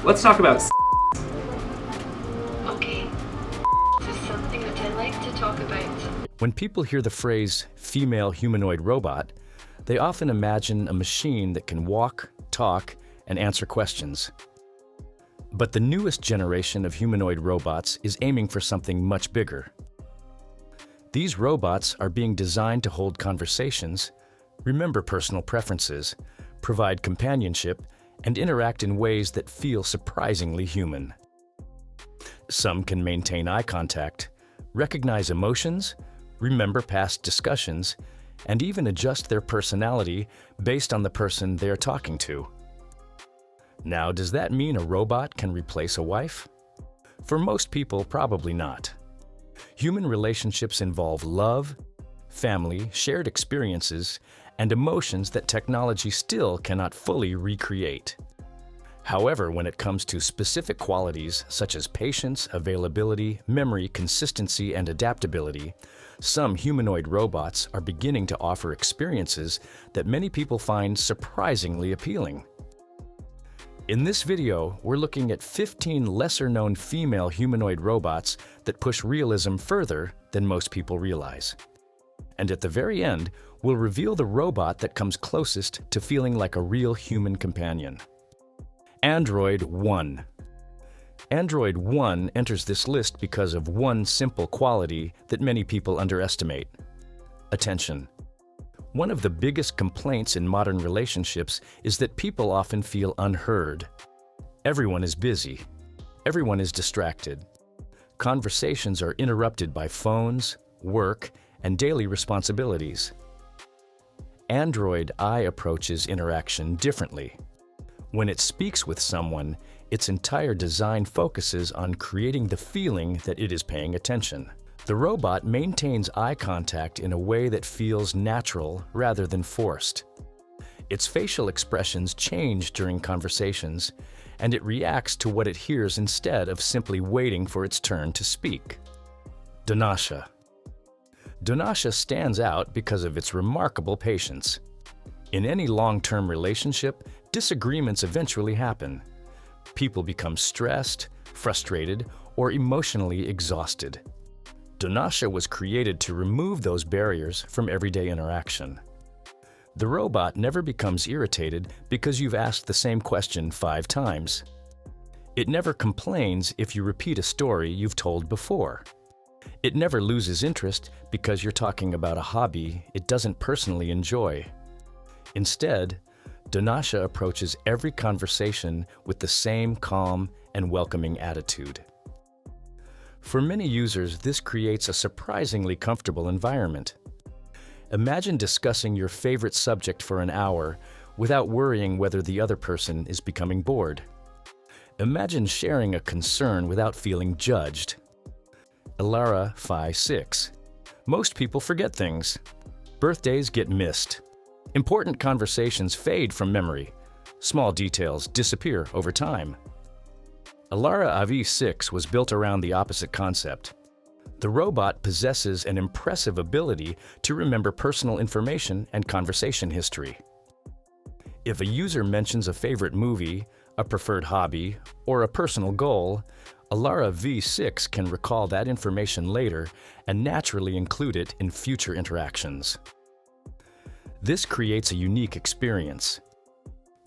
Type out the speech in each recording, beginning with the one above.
Let's talk about Okay, this is something that I like to talk about. When people hear the phrase female humanoid robot, they often imagine a machine that can walk, talk, and answer questions. But the newest generation of humanoid robots is aiming for something much bigger. These robots are being designed to hold conversations, remember personal preferences, provide companionship, and interact in ways that feel surprisingly human. Some can maintain eye contact, recognize emotions, remember past discussions, and even adjust their personality based on the person they're talking to. Now, does that mean a robot can replace a wife? For most people, probably not. Human relationships involve love, family, shared experiences, and emotions that technology still cannot fully recreate. However, when it comes to specific qualities such as patience, availability, memory, consistency, and adaptability, some humanoid robots are beginning to offer experiences that many people find surprisingly appealing. In this video, we're looking at 15 lesser-known female humanoid robots that push realism further than most people realize. And at the very end, we'll reveal the robot that comes closest to feeling like a real human companion. Android One. Android One enters this list because of one simple quality that many people underestimate: attention. One of the biggest complaints in modern relationships is that people often feel unheard. Everyone is busy. Everyone is distracted. Conversations are interrupted by phones, work, and daily responsibilities. Android I approaches interaction differently. When it speaks with someone, its entire design focuses on creating the feeling that it is paying attention. The robot maintains eye contact in a way that feels natural rather than forced. Its facial expressions change during conversations, and it reacts to what it hears instead of simply waiting for its turn to speak. Donasha. Donasha stands out because of its remarkable patience. In any long-term relationship, disagreements eventually happen. People become stressed, frustrated, or emotionally exhausted. Donasha was created to remove those barriers from everyday interaction. The robot never becomes irritated because you've asked the same question 5 times. It never complains if you repeat a story you've told before. It never loses interest because you're talking about a hobby it doesn't personally enjoy. Instead, Donasha approaches every conversation with the same calm and welcoming attitude. For many users, this creates a surprisingly comfortable environment. Imagine discussing your favorite subject for an hour without worrying whether the other person is becoming bored. Imagine sharing a concern without feeling judged. Elara Phi 6. Most people forget things. Birthdays get missed. Important conversations fade from memory. Small details disappear over time. Elara Avi 6 was built around the opposite concept. The robot possesses an impressive ability to remember personal information and conversation history. If a user mentions a favorite movie, a preferred hobby, or a personal goal, Elara V6 can recall that information later and naturally include it in future interactions. This creates a unique experience.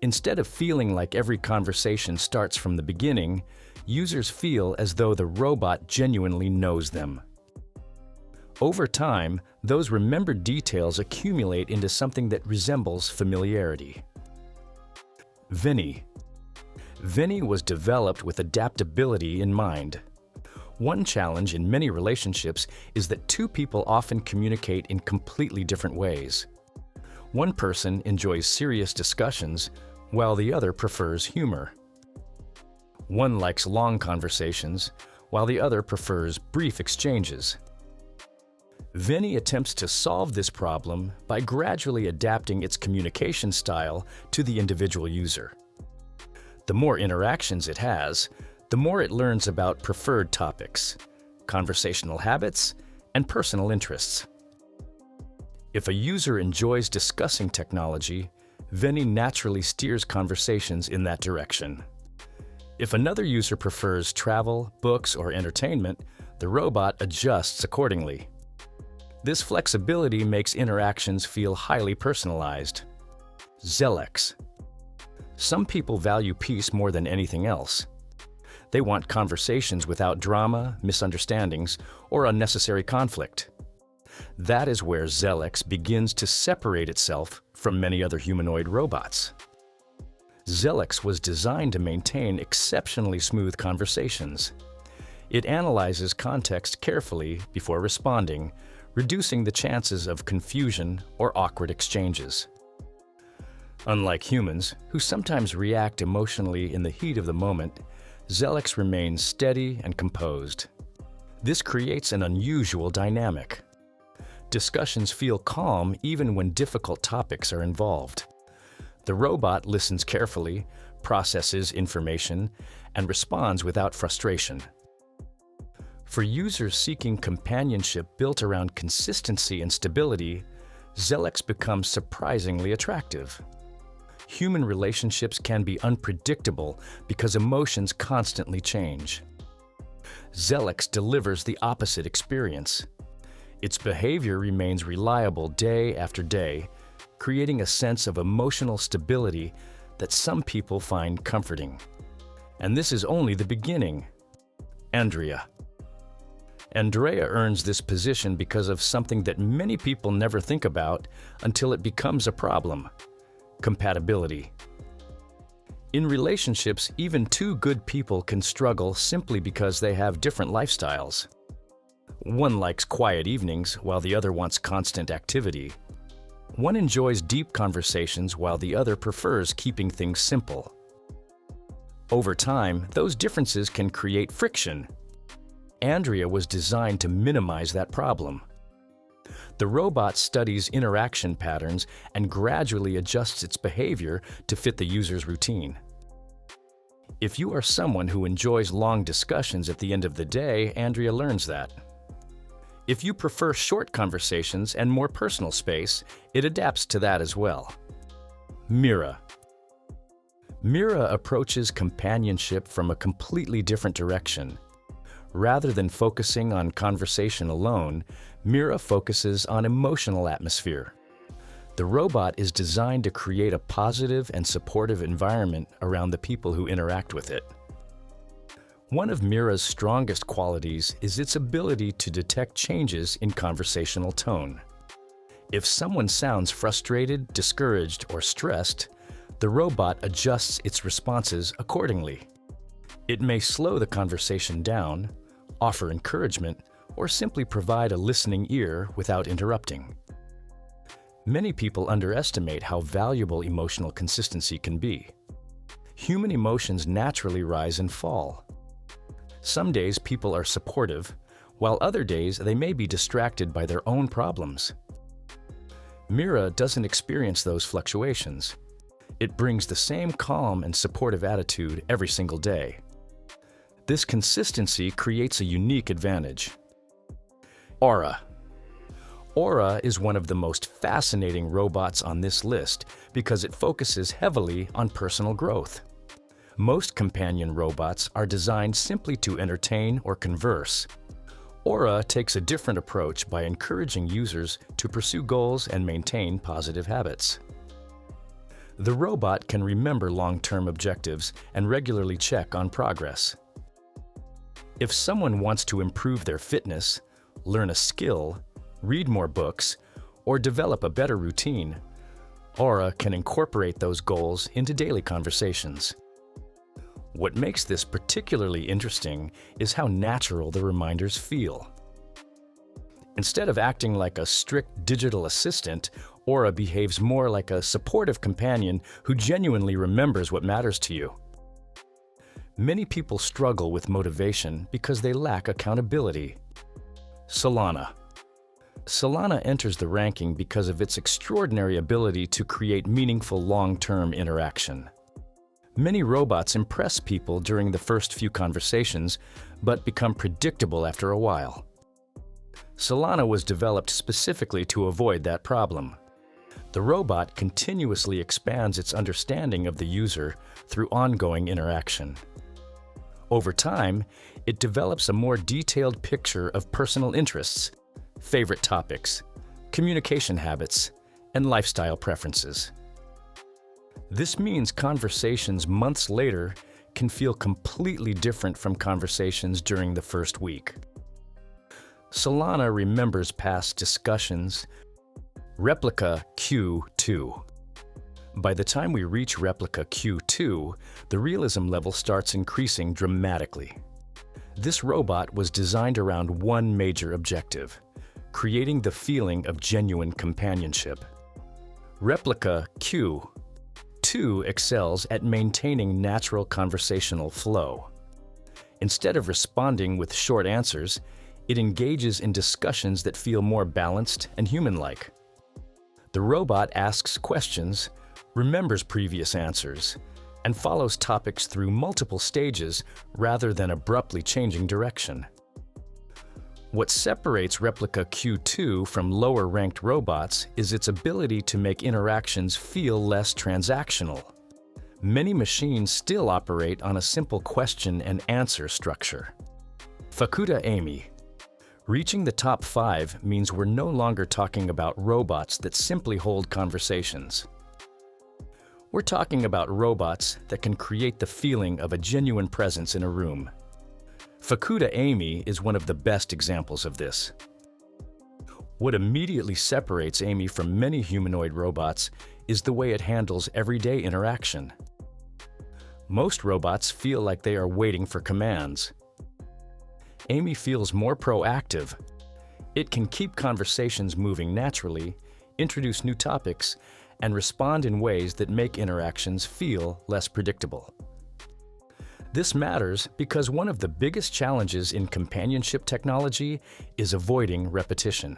Instead of feeling like every conversation starts from the beginning, users feel as though the robot genuinely knows them. Over time, those remembered details accumulate into something that resembles familiarity. Vinny. Vinny was developed with adaptability in mind. One challenge in many relationships is that two people often communicate in completely different ways. One person enjoys serious discussions, while the other prefers humor. One likes long conversations, while the other prefers brief exchanges. Vinny attempts to solve this problem by gradually adapting its communication style to the individual user. The more interactions it has, the more it learns about preferred topics, conversational habits, and personal interests. If a user enjoys discussing technology, Vinny naturally steers conversations in that direction. If another user prefers travel, books, or entertainment, the robot adjusts accordingly. This flexibility makes interactions feel highly personalized. Zelex. Some people value peace more than anything else. They want conversations without drama, misunderstandings, or unnecessary conflict. That is where Zelex begins to separate itself from many other humanoid robots. Zelex was designed to maintain exceptionally smooth conversations. It analyzes context carefully before responding, reducing the chances of confusion or awkward exchanges. Unlike humans, who sometimes react emotionally in the heat of the moment, Zelex remains steady and composed. This creates an unusual dynamic. Discussions feel calm even when difficult topics are involved. The robot listens carefully, processes information, and responds without frustration. For users seeking companionship built around consistency and stability, Zelex becomes surprisingly attractive. Human relationships can be unpredictable because emotions constantly change. Zelex delivers the opposite experience. Its behavior remains reliable day after day, creating a sense of emotional stability that some people find comforting. And this is only the beginning. Andrea. Andrea earns this position because of something that many people never think about until it becomes a problem: compatibility. In relationships, even two good people can struggle simply because they have different lifestyles. One likes quiet evenings while the other wants constant activity. One enjoys deep conversations while the other prefers keeping things simple. Over time, those differences can create friction. Andrea was designed to minimize that problem. The robot studies interaction patterns and gradually adjusts its behavior to fit the user's routine. If you are someone who enjoys long discussions at the end of the day, Andrea learns that. If you prefer short conversations and more personal space, it adapts to that as well. Mira. Mira approaches companionship from a completely different direction. Rather than focusing on conversation alone, Mira focuses on emotional atmosphere. The robot is designed to create a positive and supportive environment around the people who interact with it. One of Mira's strongest qualities is its ability to detect changes in conversational tone. If someone sounds frustrated, discouraged, or stressed, the robot adjusts its responses accordingly. It may slow the conversation down, offer encouragement, or simply provide a listening ear without interrupting. Many people underestimate how valuable emotional consistency can be. Human emotions naturally rise and fall. Some days people are supportive, while other days they may be distracted by their own problems. Mira doesn't experience those fluctuations. It brings the same calm and supportive attitude every single day. This consistency creates a unique advantage. Aura. Aura is one of the most fascinating robots on this list because it focuses heavily on personal growth. Most companion robots are designed simply to entertain or converse. Aura takes a different approach by encouraging users to pursue goals and maintain positive habits. The robot can remember long-term objectives and regularly check on progress. If someone wants to improve their fitness, learn a skill, read more books, or develop a better routine, Aura can incorporate those goals into daily conversations. What makes this particularly interesting is how natural the reminders feel. Instead of acting like a strict digital assistant, Aura behaves more like a supportive companion who genuinely remembers what matters to you. Many people struggle with motivation because they lack accountability. Solana. Solana enters the ranking because of its extraordinary ability to create meaningful long-term interaction. Many robots impress people during the first few conversations, but become predictable after a while. Solana was developed specifically to avoid that problem. The robot continuously expands its understanding of the user through ongoing interaction. Over time, it develops a more detailed picture of personal interests, favorite topics, communication habits, and lifestyle preferences. This means conversations months later can feel completely different from conversations during the first week. Solana remembers past discussions. Replica Q2. By the time we reach Replica Q2, the realism level starts increasing dramatically. This robot was designed around one major objective: creating the feeling of genuine companionship. Replica Q2 excels at maintaining natural conversational flow. Instead of responding with short answers, it engages in discussions that feel more balanced and human-like. The robot asks questions, remembers previous answers, and follows topics through multiple stages rather than abruptly changing direction. What separates Replica Q2 from lower-ranked robots is its ability to make interactions feel less transactional. Many machines still operate on a simple question and answer structure. Fukuda Amy. Reaching the top 5 means we're no longer talking about robots that simply hold conversations. We're talking about robots that can create the feeling of a genuine presence in a room. Fukuda Amy is one of the best examples of this. What immediately separates Amy from many humanoid robots is the way it handles everyday interaction. Most robots feel like they are waiting for commands. Amy feels more proactive. It can keep conversations moving naturally, introduce new topics, and respond in ways that make interactions feel less predictable. This matters because one of the biggest challenges in companionship technology is avoiding repetition.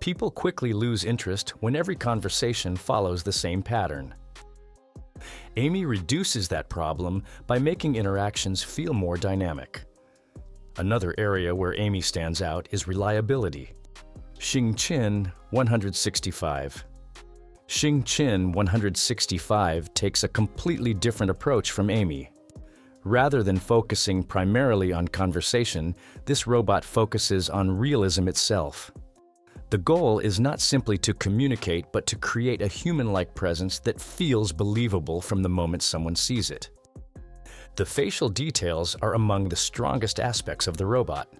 People quickly lose interest when every conversation follows the same pattern. Amy reduces that problem by making interactions feel more dynamic. Another area where Amy stands out is reliability. Xingqin 165. Xingqin 165 takes a completely different approach from Amy. Rather than focusing primarily on conversation, this robot focuses on realism itself. The goal is not simply to communicate, but to create a human-like presence that feels believable from the moment someone sees it. The facial details are among the strongest aspects of the robot.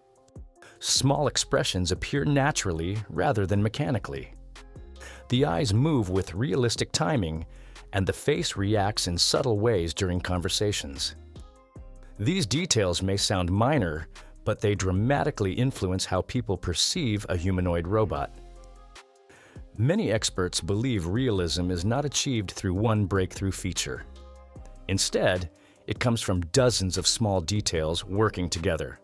Small expressions appear naturally rather than mechanically. The eyes move with realistic timing, and the face reacts in subtle ways during conversations. These details may sound minor, but they dramatically influence how people perceive a humanoid robot. Many experts believe realism is not achieved through one breakthrough feature. Instead, it comes from dozens of small details working together.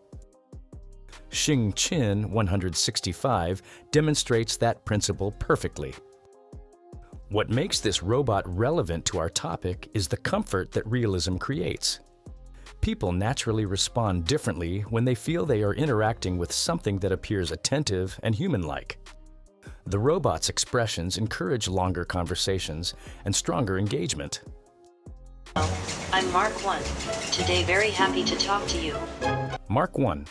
Xingqin 165 demonstrates that principle perfectly. What makes this robot relevant to our topic is the comfort that realism creates. People naturally respond differently when they feel they are interacting with something that appears attentive and human-like. The robot's expressions encourage longer conversations and stronger engagement. I'm Mark 1. Today very happy to talk to you. Mark 1.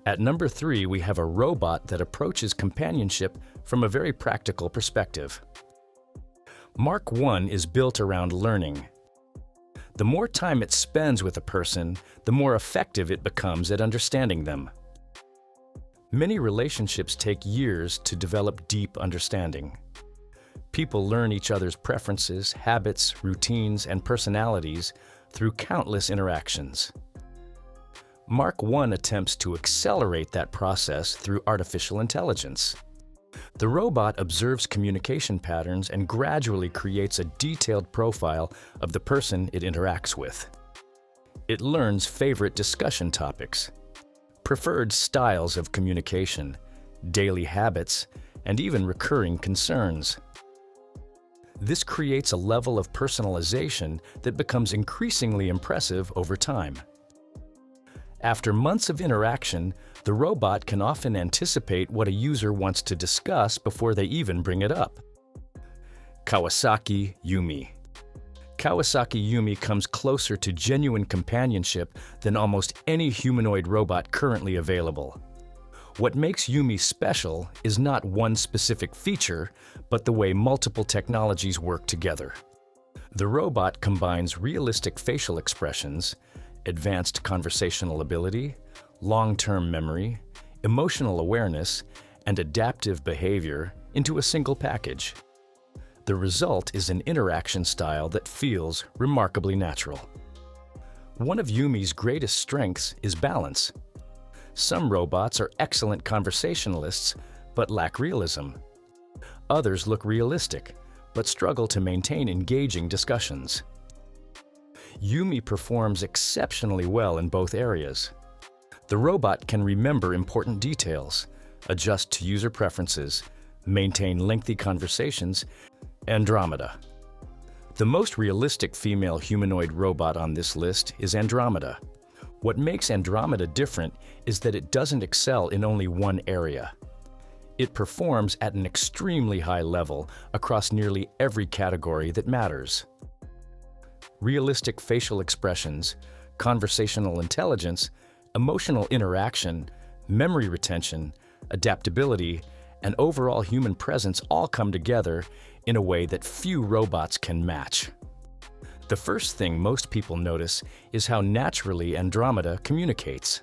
At number 3, we have a robot that approaches companionship from a very practical perspective. Mark 1 is built around learning. The more time it spends with a person, the more effective it becomes at understanding them. Many relationships take years to develop deep understanding. People learn each other's preferences, habits, routines, and personalities through countless interactions. Mark 1 attempts to accelerate that process through artificial intelligence. The robot observes communication patterns and gradually creates a detailed profile of the person it interacts with. It learns favorite discussion topics, preferred styles of communication, daily habits, and even recurring concerns. This creates a level of personalization that becomes increasingly impressive over time. After months of interaction, the robot can often anticipate what a user wants to discuss before they even bring it up. Kawasaki Yumi. Kawasaki Yumi comes closer to genuine companionship than almost any humanoid robot currently available. What makes Yumi special is not one specific feature, but the way multiple technologies work together. The robot combines realistic facial expressions, advanced conversational ability, long-term memory, emotional awareness, and adaptive behavior into a single package. The result is an interaction style that feels remarkably natural. One of Yumi's greatest strengths is balance. Some robots are excellent conversationalists but lack realism. Others look realistic but struggle to maintain engaging discussions. Yumi performs exceptionally well in both areas. The robot can remember important details, adjust to user preferences, maintain lengthy conversations. Andromeda. The most realistic female humanoid robot on this list is Andromeda. What makes Andromeda different is that it doesn't excel in only one area. It performs at an extremely high level across nearly every category that matters. Realistic facial expressions, conversational intelligence, emotional interaction, memory retention, adaptability, and overall human presence all come together in a way that few robots can match. The first thing most people notice is how naturally Andromeda communicates.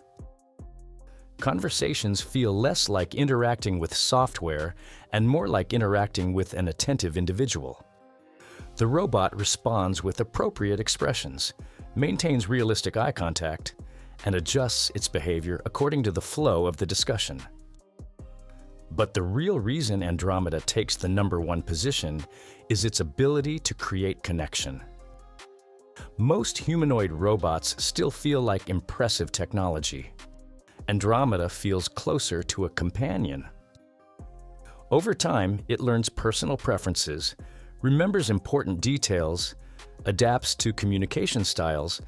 Conversations feel less like interacting with software and more like interacting with an attentive individual. The robot responds with appropriate expressions, maintains realistic eye contact, and adjusts its behavior according to the flow of the discussion. But the real reason Andromeda takes the #1 position is its ability to create connection. Most humanoid robots still feel like impressive technology. Andromeda feels closer to a companion. Over time, it learns personal preferences, remembers important details, adapts to communication styles,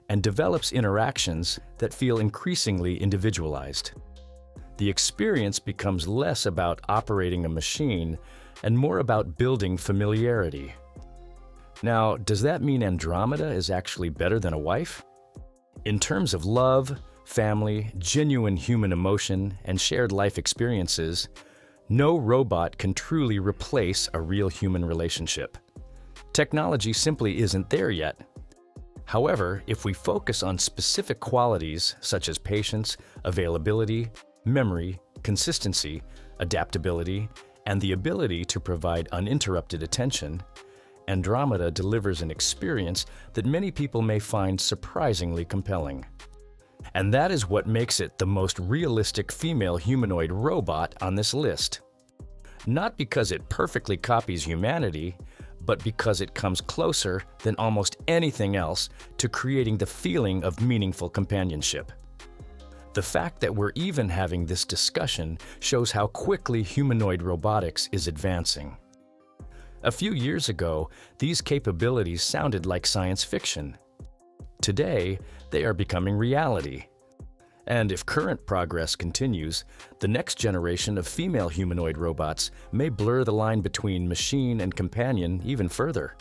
and develops interactions that feel increasingly individualized. The experience becomes less about operating a machine and more about building familiarity. Now, does that mean Andromeda is actually better than a wife? In terms of love, family, genuine human emotion, and shared life experiences, no robot can truly replace a real human relationship. Technology simply isn't there yet. However, if we focus on specific qualities such as patience, availability, memory, consistency, adaptability, and the ability to provide uninterrupted attention, Andromeda delivers an experience that many people may find surprisingly compelling. And that is what makes it the most realistic female humanoid robot on this list. Not because it perfectly copies humanity, but because it comes closer than almost anything else to creating the feeling of meaningful companionship. The fact that we're even having this discussion shows how quickly humanoid robotics is advancing. A few years ago, these capabilities sounded like science fiction. Today, they are becoming reality. And if current progress continues, the next generation of female humanoid robots may blur the line between machine and companion even further.